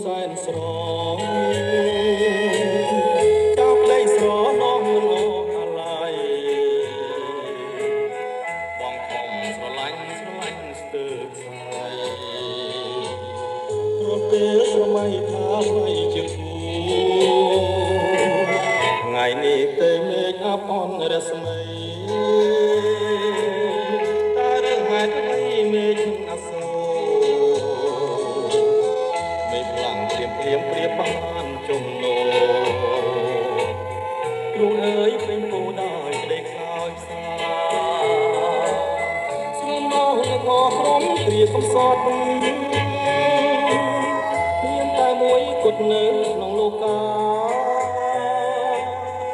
សែនស្រងចាប់ដីស្រណងមិនអស់អាឡ័យបងខំស្រឡាញ់ស្ទើរខ្សែព្រោះពេលស្រមៃថាថ្លៃជាគូថ្ងៃនេះទេមេឃអាប់អន់រស្មីតែរឿងហេតុអ្វីមេឃអាសូរមេឃខ្លាំងព្រៀបបានជំនោគ្រូអើយពេញពោដោយក្តីខ្សោយផ្សាស្ងមងកក្រុមគ្រាកំសត់មានតែមួយគត់នៅក្នុងលោកា